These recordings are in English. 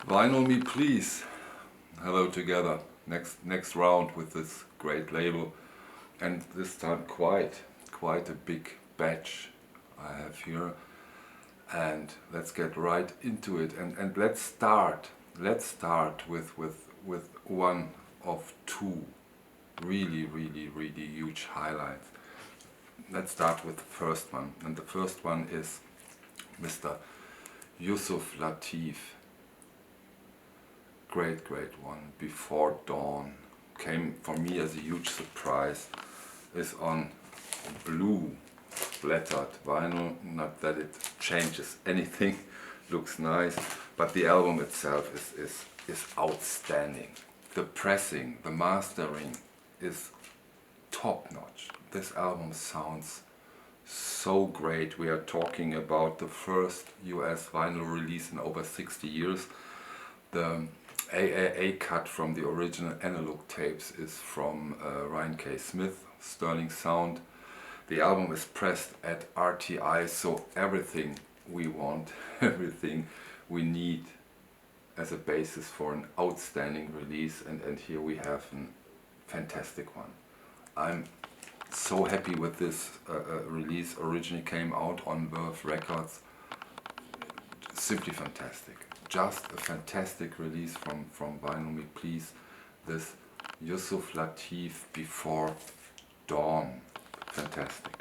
Vinyl Me Please. Hello together. Next round with this great label, and this time quite a big batch I have here. And let's get right into it. And let's start with one of two really huge highlights. Let's start with the first one, and the first one is Mr. Yusuf Lateef. Great one. Before Dawn came for me as a huge surprise. Is on blue splattered vinyl. Not that it changes anything, looks nice, but the album itself is outstanding. The pressing, the mastering is top notch. This album sounds so great. We are talking about the first US vinyl release in over 60 years. The AAA cut from the original analog tapes is from Ryan K. Smith, Sterling Sound. The album is pressed at RTI, so everything we want, everything we need as a basis for an outstanding release, and here we have a fantastic one. I'm so happy with this release. Originally came out on VMP Records. Simply fantastic. Just a fantastic release from Vinyl Me Please. This Yusuf Lateef, Before Dawn. Fantastic.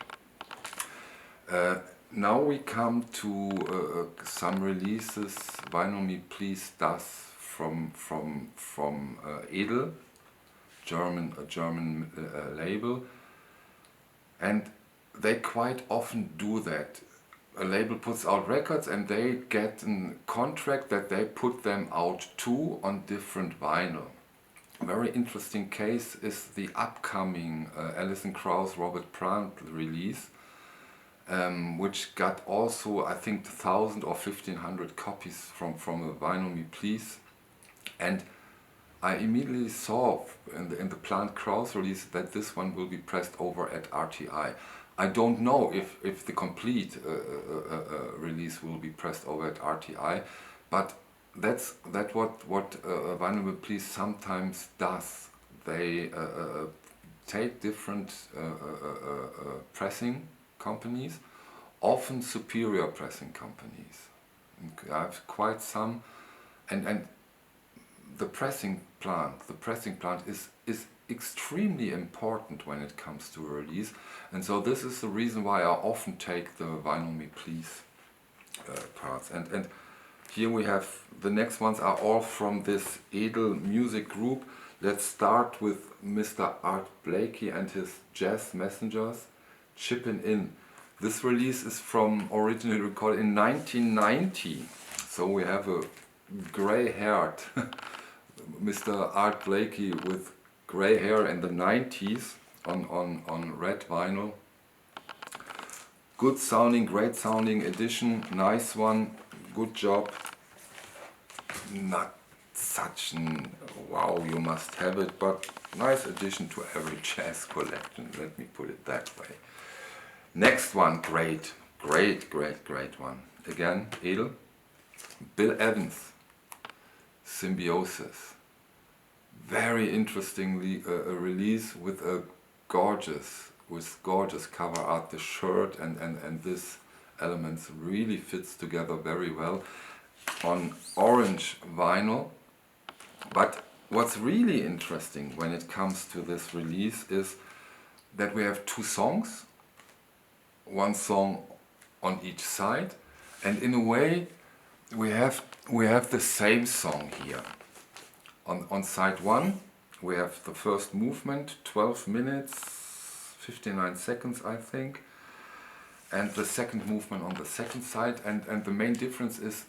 Now we come to some releases Vinyl Me Please does from Edel, a German label, and they quite often do that. A label puts out records and they get a contract that they put them out too on different vinyl. A very interesting case is the upcoming Alison Krauss Robert Plant release, which got also I think 1,000 or 1,500 copies from a Vinyl Me Please, and I immediately saw in the Plant Krauss release that this one will be pressed over at RTI. I don't know if the complete release will be pressed over at RTI, but that's what Vinyl Me Please sometimes does. They take different pressing companies, often superior pressing companies. I have quite some, and the pressing plant is extremely important when it comes to a release, and so this is the reason why I often take the Vinyl Me Please parts. And here we have the next ones are all from this Edel music group. Let's start with Mr. Art Blakey and his Jazz Messengers, Chippin' In. This release is from originally recorded in 1990, so we have a grey-haired Mr. Art Blakey with grey hair in the 90s on red vinyl. Good sounding, great sounding edition, nice one, good job. Not such an wow, you must have it, but nice addition to every jazz collection, let me put it that way. Next one, great one. Again, Edel, Bill Evans, Symbiosis. Very interestingly a release with a gorgeous cover art. The shirt and this elements really fits together very well on orange vinyl. But what's really interesting when it comes to this release is that we have two songs, one song on each side, and in a way we have the same song here. On side one we have the first movement, 12 minutes 59 seconds I think, and the second movement on the second side, and the main difference is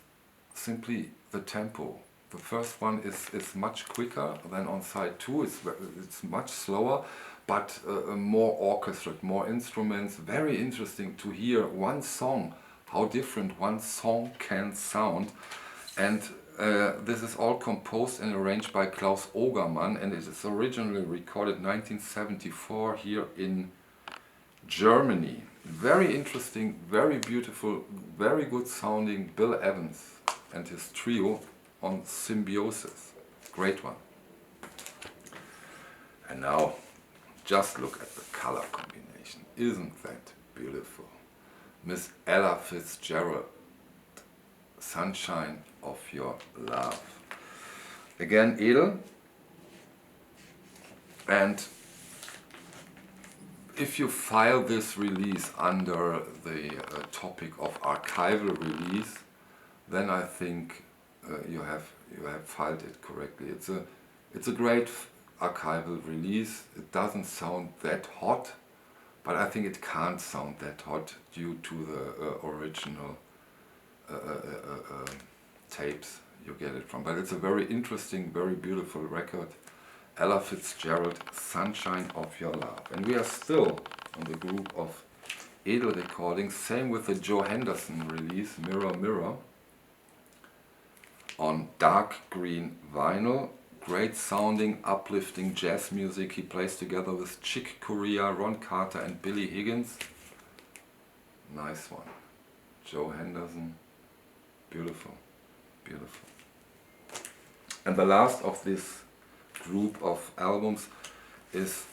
simply the tempo. The first one is much quicker than on side two. It's much slower, but more orchestrated, more instruments. Very interesting to hear one song, how different one song can sound. And this is all composed and arranged by Klaus Ogermann, and it is originally recorded 1974 here in Germany. Very interesting, very beautiful, very good sounding Bill Evans and his trio on Symbiosis. Great one. And now, just look at the color combination. Isn't that beautiful? Miss Ella Fitzgerald, Sunshine of Your Love. Again, edel. And if you file this release under the topic of archival release, then I think you have filed it correctly. It's a great archival release. It doesn't sound that hot, but I think it can't sound that hot due to the original tapes you get it from. But it's a very interesting, very beautiful record. Ella Fitzgerald, Sunshine of Your Love. And we are still on the group of edel recordings. Same with the Joe Henderson release, Mirror Mirror, on dark green vinyl. Great sounding, uplifting jazz music. He plays together with Chick Corea, Ron Carter and Billy Higgins. Nice one. Joe Henderson. Beautiful. Beautiful. And the last of this group of albums is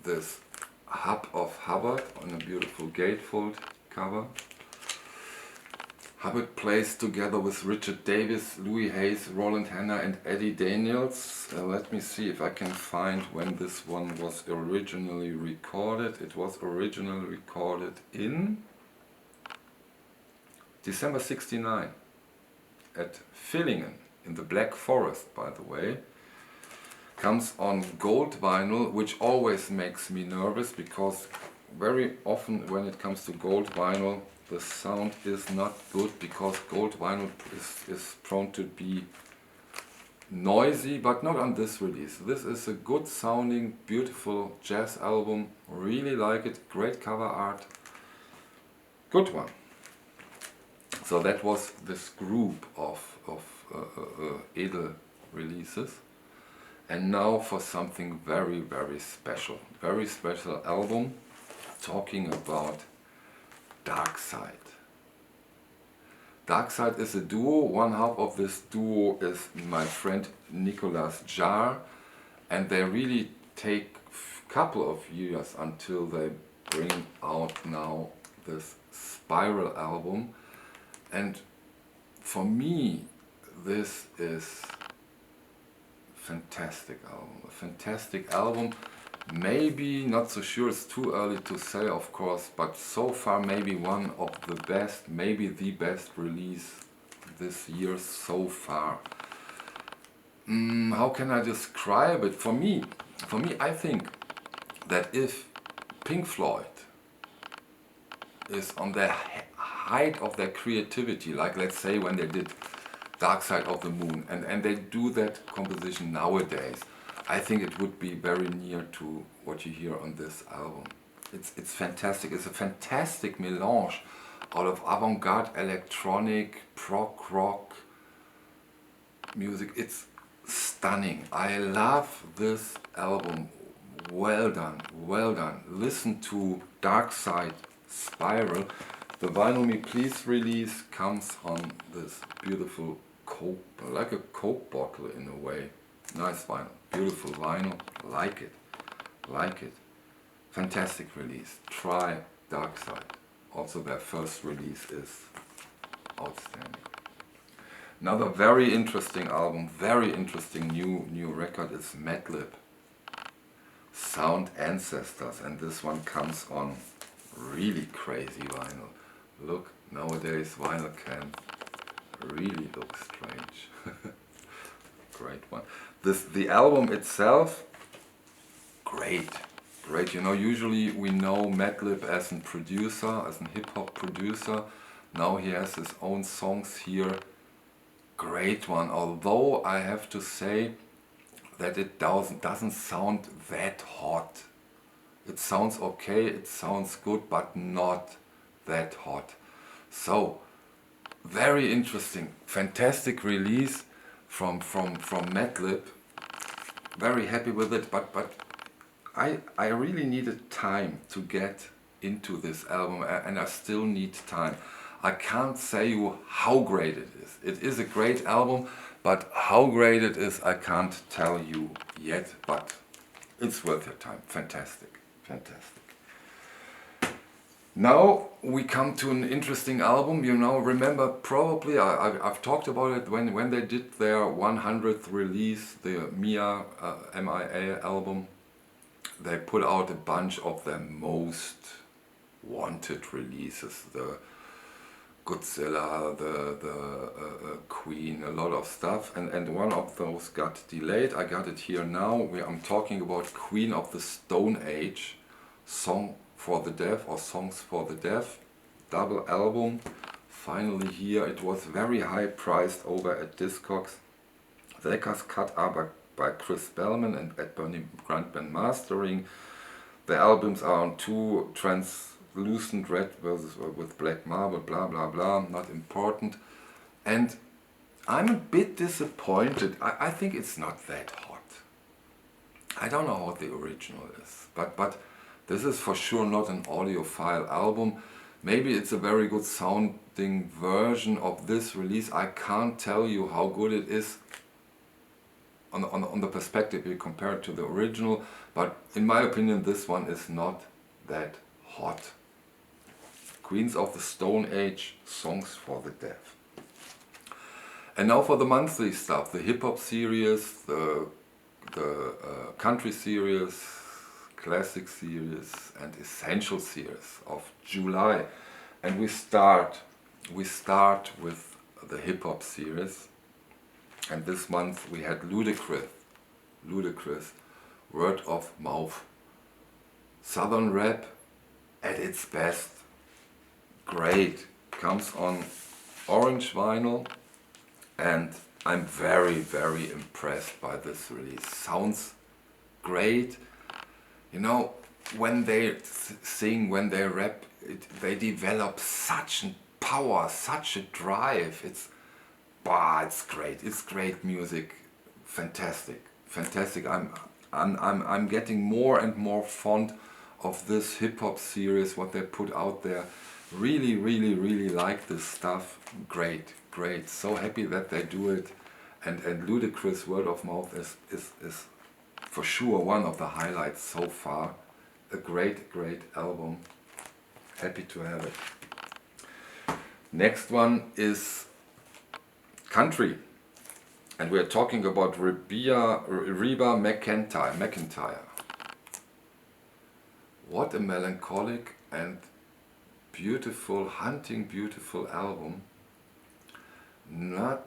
this Hub of Hubbard on a beautiful gatefold cover. Hubbard plays together with Richard Davis, Louis Hayes, Roland Hanna and Eddie Daniels. Let me see if I can find when this one was originally recorded. It was originally recorded in December 69 at Villingen in the Black Forest, by the way. Comes on gold vinyl, which always makes me nervous because very often when it comes to gold vinyl the sound is not good, because gold vinyl is prone to be noisy, but not on this release. This is a good sounding, beautiful jazz album. Really like it. Great cover art. Good one. So that was this group of edel releases. And now for something very, very special. Very special album, talking about Darkside. Darkside is a duo. One half of this duo is my friend Nicolas Jarre, and they really take a couple of years until they bring out now this Spiral album. And for me, this is fantastic album. A fantastic album. Maybe, not so sure, it's too early to say of course, but so far maybe one of the best, maybe the best release this year so far. How can I describe it? For me I think that if Pink Floyd is on the height of their creativity, like let's say when they did Dark Side of the Moon, and they do that composition nowadays, I think it would be very near to what you hear on this album. It's fantastic. It's a fantastic melange out of avant-garde, electronic, prog rock music. It's stunning. I love this album. Well done, well done. Listen to Darkside, Spiral. The Vinyl Me Please release comes on this beautiful Coke, like a Coke bottle in a way. Nice vinyl, beautiful vinyl, like it, like it. Fantastic release. Try Darkside. Also their first release is outstanding. Another very interesting album, very interesting new record is Madlib, Sound Ancestors, and this one comes on really crazy vinyl. Look, nowadays vinyl can really look strange. Great one. The album itself, great. You know, usually we know Madlib as a producer, as a hip-hop producer. Now he has his own songs here. Great one. Although I have to say that it doesn't sound that hot. It sounds okay, it sounds good, but not that hot. So, very interesting, fantastic release from Madlib. Very happy with it, but I really needed time to get into this album, and I still need time. I can't say you how great it is. It is a great album, But how great it is, I can't tell you yet, but it's worth your time. Fantastic, fantastic. Now we come to an interesting album. You know, remember probably, I've talked about it when they did their 100th release, the MIA, MIA album. They put out a bunch of their most wanted releases, the Godzilla, the Queen, a lot of stuff, and one of those got delayed. I got it here now. I'm talking about Queen of the Stone Age, Song for the Deaf or Songs for the Deaf, double album. Finally here, it was very high priced over at Discogs. The records cut are by Chris Bellman and Ed Bernie Grant Band mastering. The albums are on 2 translucent red versus with black marble, blah blah blah, not important. And I'm a bit disappointed. I think it's not that hot. I don't know what the original is, but this is for sure not an audiophile album. Maybe it's a very good sounding version of this release. I can't tell you how good it is on the perspective you compare it to the original, but in my opinion this one is not that hot. Queens of the Stone Age, Songs for the Deaf. And now for the monthly stuff, the hip hop series, the country series, classic series and essential series of July. And we start with the hip hop series. And this month we had Ludacris, Word of Mouth. Southern rap at its best. Great. Comes on orange vinyl, and I'm very, very impressed by this release. Sounds great. You know, when they sing, when they rap, they develop such a power, such a drive. It's great. It's great music. Fantastic, fantastic. I'm getting more and more fond of this hip hop series. What they put out there. Really, really, really like this stuff. Great, great. So happy that they do it. And Ludacris' Word of Mouth is for sure one of the highlights so far. A great, great album. Happy to have it. Next one is country. And we're talking about Reba McEntire. What a melancholic and beautiful, beautiful album. Not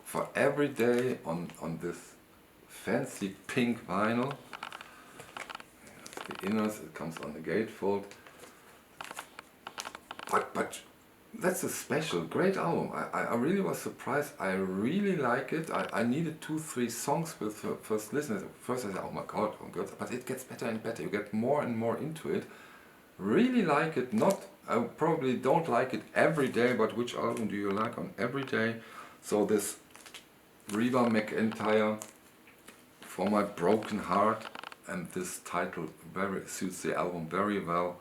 for every day on this fancy pink vinyl. The inners, it comes on the gatefold. But that's a special, great album. I really was surprised. I really like it. I needed 2-3 songs with first listen. First I said, oh my god, but it gets better and better. You get more and more into it. Really like it. I probably don't like it every day, but which album do you like on every day? So this Reba McEntire, For My Broken Heart, and this title suits the album very well,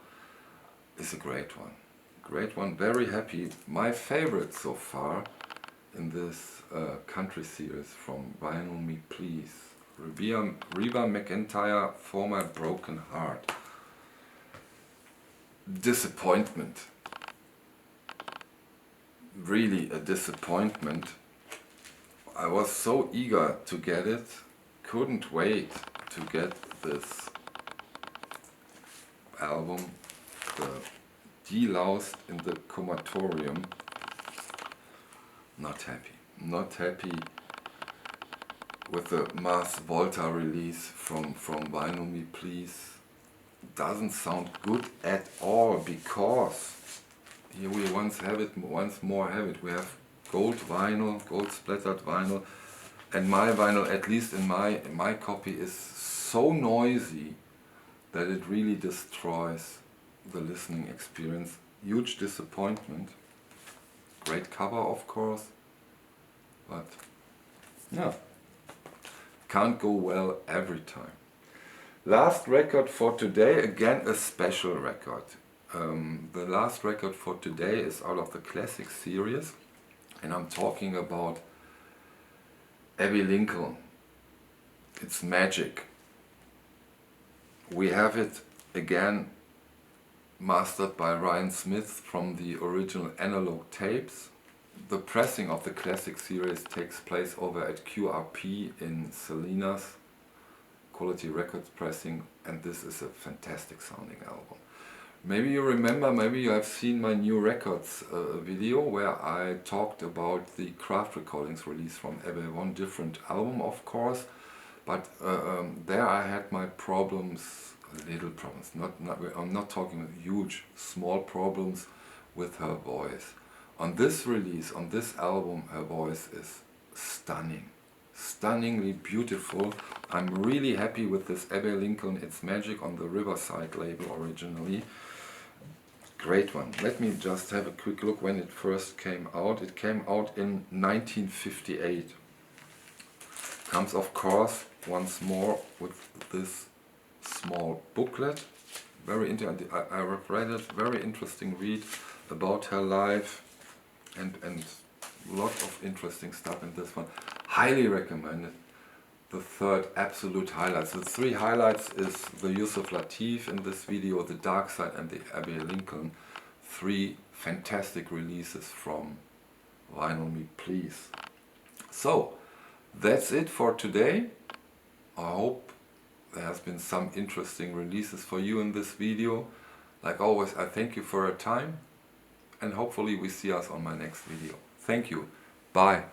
is a great one. Great one, very happy. My favorite so far in this country series from Vinyl Me Please. Reba McEntire, For My Broken Heart. Disappointment. Really a disappointment. I was so eager to get it, couldn't wait to get this album, the Deloused in the Comatorium. Not happy with the Mass Volta release from Vinyl Me Please. Doesn't sound good at all, because here we once more have it. We have gold vinyl, gold splattered vinyl, and my vinyl, at least in my copy, is so noisy that it really destroys the listening experience. Huge disappointment. Great cover, of course, but yeah, can't go well every time. Last record for today, again a special record. The last record for today is out of the classic series, and I'm talking about Abbey Lincoln, it's magic. We have it again mastered by Ryan Smith from the original analog tapes. The pressing of the classic series takes place over at QRP in Salinas, Quality Records pressing, and this is a fantastic sounding album. Maybe you remember, maybe you have seen my new records video where I talked about the craft recordings release from Abbey, one different album of course, but there I had my problems, little problems, I'm not talking huge, small problems with her voice. On this release, on this album, her voice is stunning, stunningly beautiful. I'm really happy with this Abbey Lincoln, It's Magic, on the Riverside label originally. Great one. Let me just have a quick look when it first came out. It came out in 1958. Comes of course once more with this small booklet. Very interesting. I read it. Very interesting read about her life and lot of interesting stuff in this one. Highly recommended. The third absolute highlights. The three highlights is the use of Latif in this video, the Darkside and the Abbey Lincoln. Three fantastic releases from Vinyl Me Please. So that's it for today. I hope there has been some interesting releases for you in this video. Like always, I thank you for your time and hopefully we see us on my next video. Thank you. Bye.